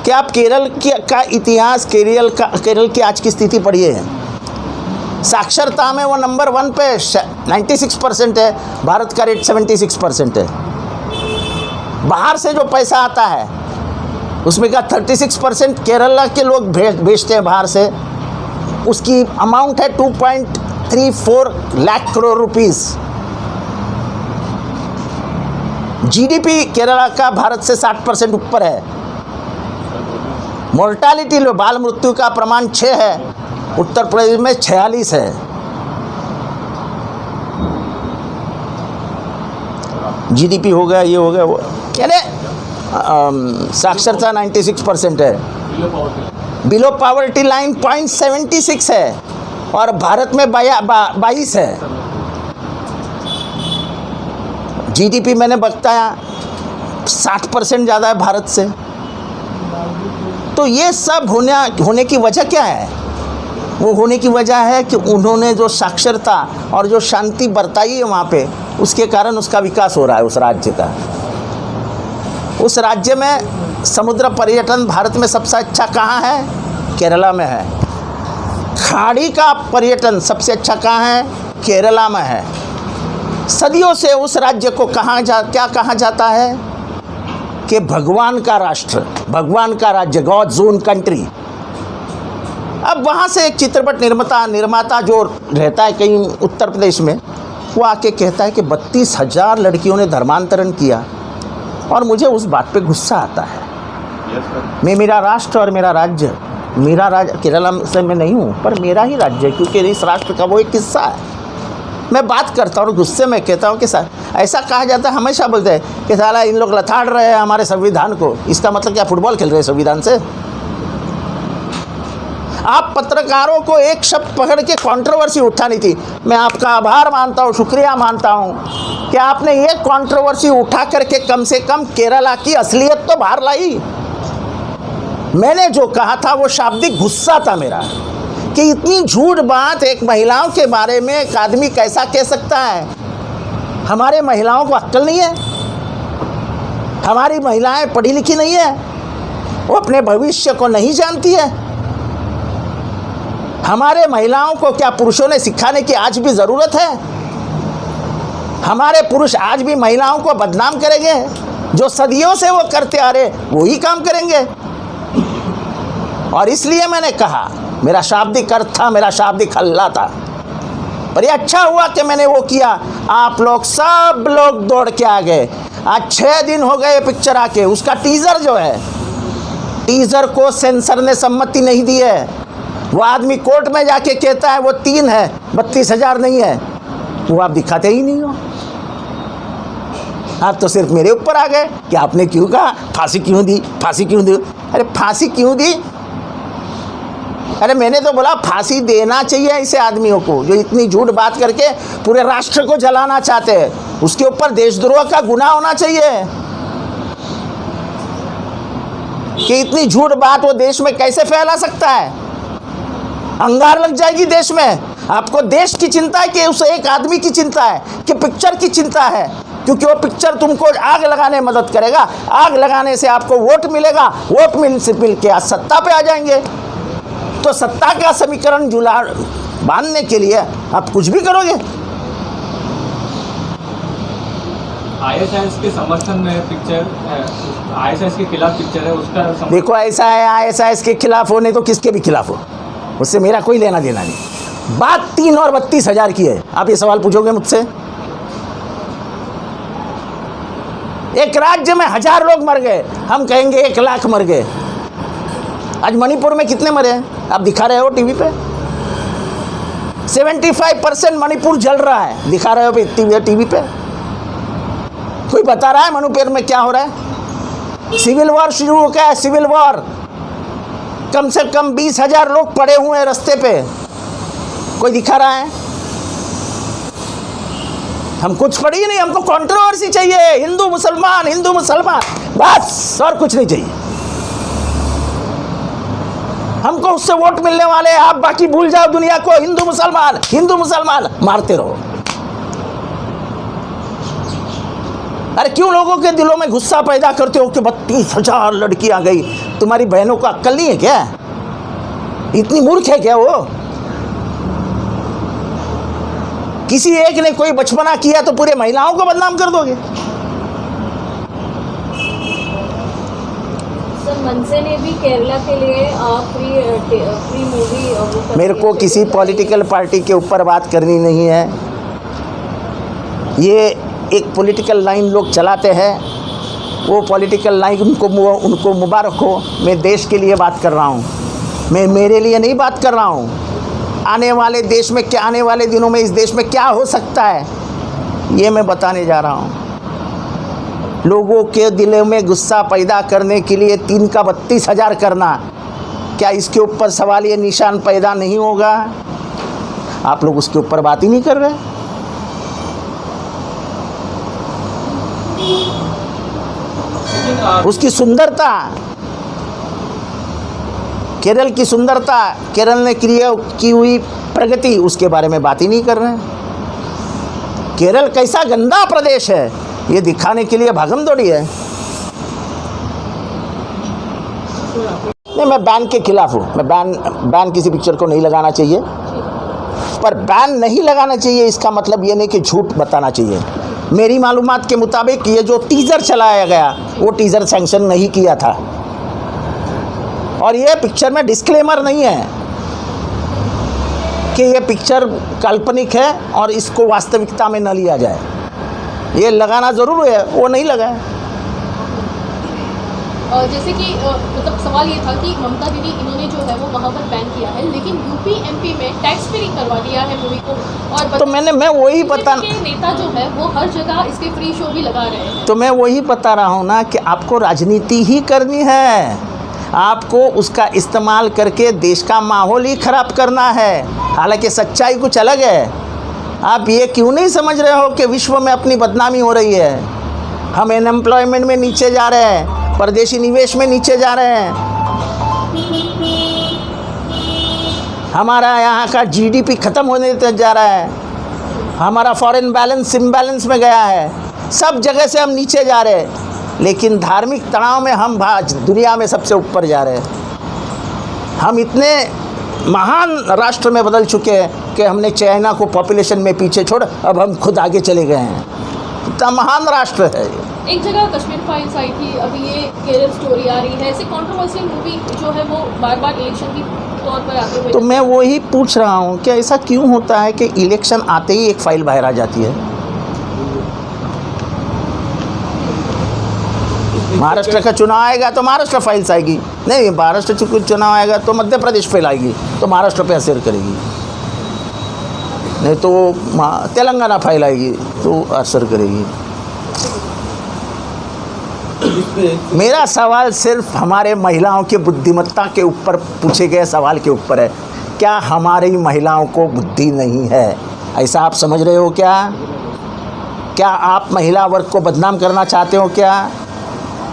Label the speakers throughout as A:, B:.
A: कि आप केरल का इतिहास, केरल की आज की स्थिति पढ़िए। साक्षरता में वो नंबर 1 पे 96% है, भारत का रेट 76% है। बाहर से जो पैसा आता है उसमें का 36% केरला के लोग भेजते हैं बाहर से, उसकी अमाउंट है 2.34 लाख करोड़ रुपीस। जीडीपी केरला का भारत से 60% ऊपर है। मोर्टालिटी लो, बाल मृत्यु का प्रमाण 6 है, उत्तर प्रदेश में 46 है। जीडीपी हो गया, ये हो गया, वो यानी साक्षरता 96% है। बिलो पॉवर्टी लाइन 0.76 है और भारत में 22 है। जीडीपी मैंने बताया 60% ज़्यादा है भारत से। तो ये सब होने की वजह क्या है? वो होने की वजह है कि उन्होंने जो साक्षरता और जो शांति बरताई है वहाँ पे, उसके कारण उसका विकास हो रहा है उस राज्य का। उस राज्य में समुद्र पर्यटन भारत में सबसे अच्छा कहाँ है? केरला में है। खाड़ी का पर्यटन सबसे अच्छा कहाँ है? केरला में है। सदियों से उस राज्य को क्या कहा जाता है कि भगवान का राष्ट्र, भगवान का राज्य, गॉड्स ओन कंट्री। अब वहाँ से एक चित्रपट निर्माता जो रहता है कहीं उत्तर प्रदेश में, वो आके कहता है कि 32,000 लड़कियों ने धर्मांतरण किया, और मुझे उस बात पे गुस्सा आता है। मैं, मेरा राष्ट्र और मेरा राज्य, मेरा राज्य केरला से मैं नहीं हूँ, पर मेरा ही राज्य है, क्योंकि इस राष्ट्र का वो एक हिस्सा है। मैं बात करता हूँ और गुस्से में कहता हूँ कि ऐसा कहा जाता है, हमेशा बोलते हैं कि साला इन लोग लथाड़ रहे हैं हमारे संविधान को। इसका मतलब क्या फुटबॉल खेल रहे हैं संविधान से? आप पत्रकारों को एक शब्द पकड़ के कंट्रोवर्सी उठानी थी। मैं आपका आभार मानता हूँ, शुक्रिया मानता हूँ कि आपने ये कंट्रोवर्सी उठा करके कम से कम केरला की असलियत तो बाहर लाई। मैंने जो कहा था वो शाब्दिक गुस्सा था मेरा, कि इतनी झूठ बात एक महिलाओं के बारे में एक आदमी कैसा कह सकता है? हमारे महिलाओं को अक्ल नहीं है, हमारी महिलाएं पढ़ी लिखी नहीं है, वो अपने भविष्य को नहीं जानती है। हमारे महिलाओं को क्या पुरुषों ने सिखाने की आज भी ज़रूरत है? हमारे पुरुष आज भी महिलाओं को बदनाम करेंगे? जो सदियों से वो करते आ रहे वही काम करेंगे। और इसलिए मैंने कहा, मेरा शाब्दिक अर्थ था, मेरा शाब्दिक हल्ला था, पर ये अच्छा हुआ कि मैंने वो किया। आप लोग सब लोग दौड़ के आ गए। आज 6 दिन हो गए पिक्चर आके। उसका टीज़र जो है, टीज़र को सेंसर ने सम्मति नहीं दी है। वो आदमी कोर्ट में जाके कहता है वो 3 है, 32,000 नहीं है। वो आप दिखाते ही नहीं हो। आप तो सिर्फ मेरे ऊपर आ गए कि आपने क्यों कहा, फांसी क्यों दी, फांसी क्यों दी। अरे फांसी क्यों दी? अरे मैंने तो बोला फांसी देना चाहिए ऐसे आदमियों को जो इतनी झूठ बात करके पूरे राष्ट्र को जलाना चाहते हैं। उसके ऊपर देशद्रोह का गुनाह होना चाहिए कि इतनी झूठ बात वो देश में कैसे फैला सकता है? अंगार लग जाएगी देश में। आपको देश की चिंता है कि उस एक आदमी की चिंता है कि पिक्चर की चिंता है? क्योंकि वो पिक्चर तुमको आग लगाने में मदद करेगा। आग लगाने से आपको वोट मिलेगा, वोट मिल के आज सत्ता पे आ जाएंगे। तो सत्ता का समीकरण जुगाड़ बांधने के लिए आप कुछ भी करोगे।
B: आईएसआईएस के समर्थन में पिक्चर, आईएसआईएस के खिलाफ पिक्चर है, उसका
A: देखो ऐसा है, आईएसआईएस के खिलाफ हो नहीं तो किसके भी खिलाफ हो, उससे मेरा कोई लेना देना नहीं। बात 3 और 32,000 की है। आप ये सवाल पूछोगे मुझसे? एक राज्य में 1000 लोग मर गए, हम कहेंगे 1 लाख मर गए। आज मणिपुर में कितने मरे हैं आप दिखा रहे हो टीवी पे? 75% मणिपुर जल रहा है, दिखा रहे हो टीवी पे। कोई बता रहा है मणिपुर में क्या हो रहा है? सिविल वॉर शुरू हो गया है, सिविल वॉर। कम से कम 20,000 लोग पड़े हुए हैं रास्ते पे। कोई दिखा रहा है? हम कुछ पढ़ी ही नहीं। हमको कंट्रोवर्सी चाहिए, हिंदू मुसलमान, हिंदू मुसलमान, बस, और कुछ नहीं चाहिए हमको। उससे वोट मिलने वाले, आप बाकी भूल जाओ दुनिया को। हिंदू मुसलमान मारते रहो। अरे क्यों लोगों के दिलों में गुस्सा पैदा करते हो कि 32,000 लड़कियां गई? तुम्हारी बहनों को अक्ल नहीं है क्या? इतनी मूर्ख है क्या वो? किसी एक ने कोई बचपना किया तो पूरे महिलाओं को बदनाम कर दोगे?
C: सर, मनसे ने भी केरला के लिए फ्री मूवी
A: मेरे को किसी पॉलिटिकल पार्टी के ऊपर बात करनी नहीं है। ये एक पॉलिटिकल लाइन लोग चलाते हैं, वो पॉलिटिकल लाइन उनको मुबारक हो। मैं देश के लिए बात कर रहा हूँ, मैं मेरे लिए नहीं बात कर रहा हूँ। आने वाले देश में क्या, आने वाले दिनों में इस देश में क्या हो सकता है, ये मैं बताने जा रहा हूँ। लोगों के दिलों में गुस्सा पैदा करने के लिए 3 का 32,000 करना, क्या इसके ऊपर सवाल ये निशान पैदा नहीं होगा? आप लोग उसके ऊपर बात ही नहीं कर रहे। उसकी सुंदरता, केरल की सुंदरता, केरल ने की हुई प्रगति, उसके बारे में बात ही नहीं कर रहे। केरल कैसा गंदा प्रदेश है ये दिखाने के लिए भागम दौड़ी है। नहीं, मैं बैन के खिलाफ हूँ। मैं बैन किसी पिक्चर को नहीं लगाना चाहिए, पर बैन नहीं लगाना चाहिए इसका मतलब ये नहीं कि झूठ बताना चाहिए। मेरी मालूमात के मुताबिक ये जो टीज़र चलाया गया वो टीज़र सैंक्शन नहीं किया था, और ये पिक्चर में डिस्क्लेमर नहीं है कि ये पिक्चर काल्पनिक है और इसको वास्तविकता में न लिया जाए। ये लगाना ज़रूर है, वो नहीं लगा है।
D: जैसे कि मतलब सवाल ये था कि ममता दीदी इन्होंने जो है वो वहाँ पर बैन किया है, लेकिन यूपी एमपी में टैक्स फ्री करवा दिया है मूवी को। और
A: तो मैं वही बता,
D: नेता जो है वो हर जगह इसके फ्री शो भी लगा रहे हैं।
A: तो मैं वही बता रहा हूँ ना कि आपको राजनीति ही करनी है, आपको उसका इस्तेमाल करके देश का माहौल ही खराब करना है। हालांकि सच्चाई कुछ अलग है। आप ये क्यों नहीं समझ रहे हो कि विश्व में अपनी बदनामी हो रही है? हम अनएम्प्लॉयमेंट में नीचे जा रहे हैं, परदेशी निवेश में नीचे जा रहे हैं, हमारा यहाँ का जीडीपी ख़त्म होने जा रहा है, हमारा फॉरेन बैलेंस इम्बैलेंस में गया है, सब जगह से हम नीचे जा रहे हैं। लेकिन धार्मिक तनाव में हम दुनिया में सबसे ऊपर जा रहे हैं। हम इतने महान राष्ट्र में बदल चुके हैं कि हमने चाइना को पॉपुलेशन में पीछे छोड़ अब हम खुद आगे चले गए हैं। इतना महान राष्ट्र है।
D: एक जगह कश्मीर फाइल्स आई थी, अभी ये केरल स्टोरी आ रही है। ऐसे कंट्रोवर्शियल मूवी जो है वो बार बार इलेक्शन की तौर पर आते हुए,
A: तो मैं वही पूछ रहा हूँ कि ऐसा क्यों होता है कि इलेक्शन आते ही एक फाइल बाहर आ जाती है? महाराष्ट्र का चुनाव आएगा तो महाराष्ट्र फाइल्स आएगी, नहीं महाराष्ट्र चुनाव आएगा तो मध्य प्रदेश फाइल आएगी, तो महाराष्ट्र पे असर करेगी, नहीं तो तेलंगाना फाइल आएगी तो असर करेगी। मेरा सवाल सिर्फ हमारे महिलाओं की बुद्धिमत्ता के ऊपर पूछे गए सवाल के ऊपर है। क्या हमारी महिलाओं को बुद्धि नहीं है, ऐसा आप समझ रहे हो क्या? क्या आप महिला वर्ग को बदनाम करना चाहते हो क्या?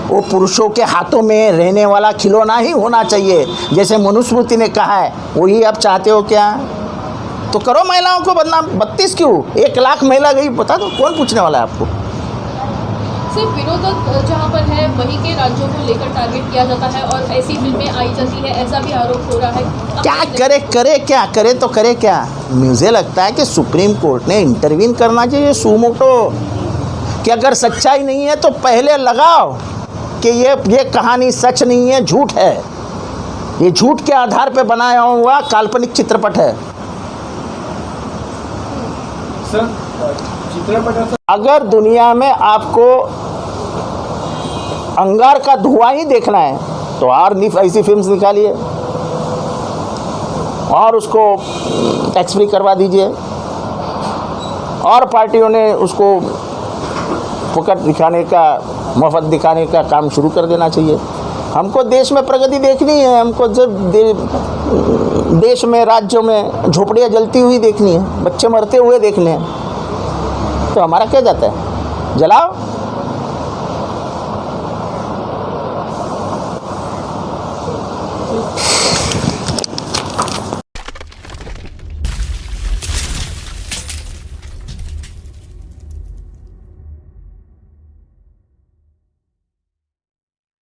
A: वो पुरुषों के हाथों में रहने वाला खिलौना ही होना चाहिए, जैसे मनुस्मृति ने कहा है, वही आप चाहते हो क्या? तो करो महिलाओं को बदनाम। 32 क्यों, 1 लाख महिला गई, बता दो, कौन पूछने वाला है आपको?
D: सिर्फ विरोधक जहाँ पर है वहीं के राज्यों को लेकर टारगेट किया जाता है और ऐसी फिल्में आई जाती है, ऐसा भी आरोप हो रहा है।
A: क्या करे तो करे क्या? मुझे लगता है कि सुप्रीम कोर्ट ने इंटरवीन करना चाहिए सुमोटो, कि अगर सच्चाई नहीं है तो पहले लगाओ कि ये कहानी सच नहीं है, झूठ है, ये झूठ के आधार पर बनाया हुआ काल्पनिक चित्रपट है।
B: सर, चित्रपट
A: अगर दुनिया में आपको अंगार का धुआं ही देखना है तो और ऐसी फिल्म्स निकालिए और उसको टैक्स फ्री करवा दीजिए, और पार्टियों ने उसको फोकट दिखाने का, मुफ्त दिखाने का काम शुरू कर देना चाहिए। हमको देश में प्रगति देखनी है, हमको जब देश में, राज्यों में झोपड़ियाँ जलती हुई देखनी है, बच्चे मरते हुए देखने हैं, तो हमारा क्या जाता है? जलाओ।